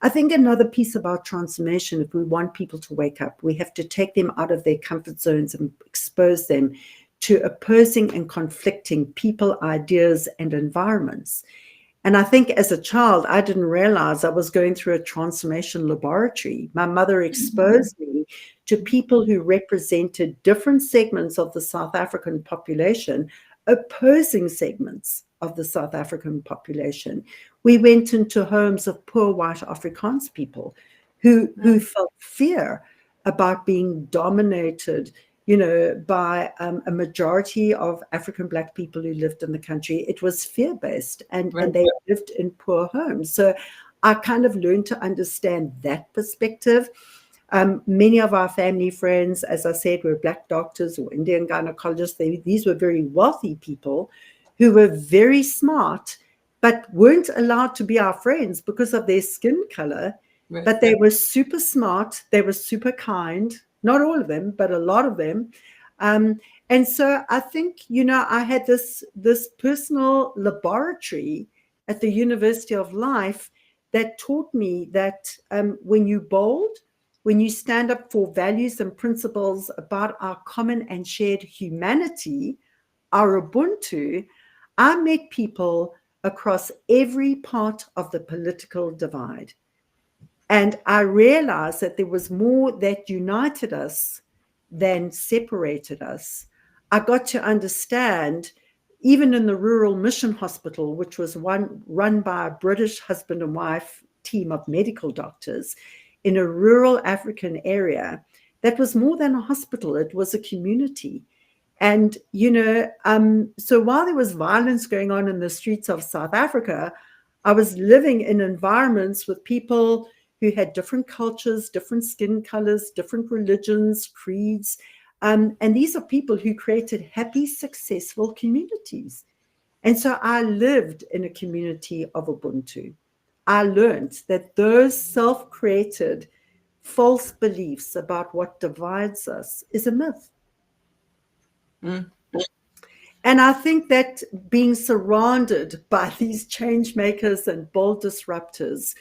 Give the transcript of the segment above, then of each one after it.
I think another piece about transformation, if we want people to wake up, we have to take them out of their comfort zones and expose them to opposing and conflicting people, ideas, and environments. And I think as a child, I didn't realize I was going through a transformation laboratory. My mother exposed me to people who represented different segments of the South African population, opposing segments of the South African population. We went into homes of poor white Afrikaans people who felt fear about being dominated, by a majority of African Black people who lived in the country. It was fear-based, and they lived in poor homes. So I kind of learned to understand that perspective. Many of our family friends, as I said, were Black doctors or Indian gynecologists. These were very wealthy people who were very smart, but weren't allowed to be our friends because of their skin color. Right. But they were super smart. They were super kind. Not all of them, but a lot of them. And so I think, I had this personal laboratory at the University of Life that taught me that when you're bold, when you stand up for values and principles about our common and shared humanity, our Ubuntu, I met people across every part of the political divide. And I realized that there was more that united us than separated us. I got to understand, even in the rural mission hospital, which was run by a British husband and wife team of medical doctors in a rural African area, that was more than a hospital. It was a community. And, so while there was violence going on in the streets of South Africa, I was living in environments with people who had different cultures, different skin colors, different religions, creeds. And these are people who created happy, successful communities. And so I lived in a community of Ubuntu. I learned that those self-created false beliefs about what divides us is a myth. Mm. And I think that being surrounded by these change makers and bold disruptors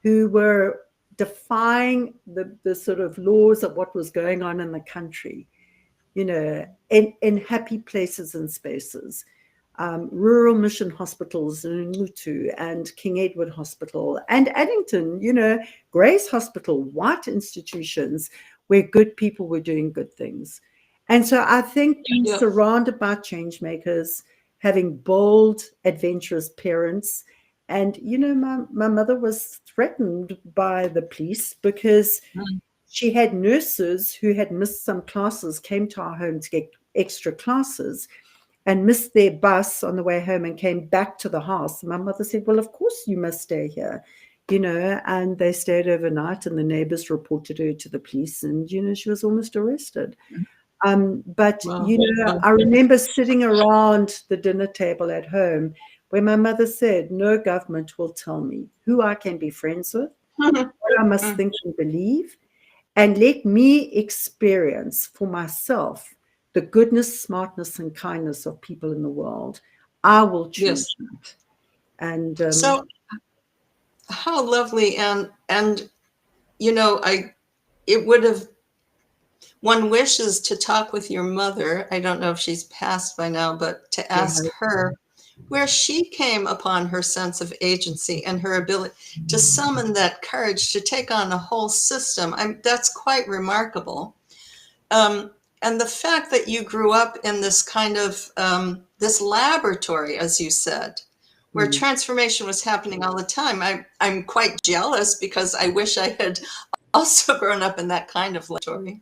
who were defying the sort of laws of what was going on in the country, in happy places and spaces, rural mission hospitals in Umutu and King Edward Hospital and Addington, Grace Hospital, white institutions where good people were doing good things. And so I think being surrounded by change makers, having bold, adventurous parents. And, my mother was threatened by the police because she had nurses who had missed some classes, came to our home to get extra classes and missed their bus on the way home and came back to the house. And my mother said, well, of course you must stay here, and they stayed overnight and the neighbors reported her to the police and, she was almost arrested. But, I remember sitting around the dinner table at home where my mother said, no government will tell me who I can be friends with, what I must think and believe, and let me experience for myself the goodness, smartness, and kindness of people in the world. I will choose that. And so how lovely. And it would have, one wishes to talk with your mother. I don't know if she's passed by now, but to ask her where she came upon her sense of agency and her ability to summon that courage to take on a whole system. That's quite remarkable. And the fact that you grew up in this kind of, this laboratory, as you said, where transformation was happening all the time. I'm quite jealous because I wish I had also grown up in that kind of laboratory.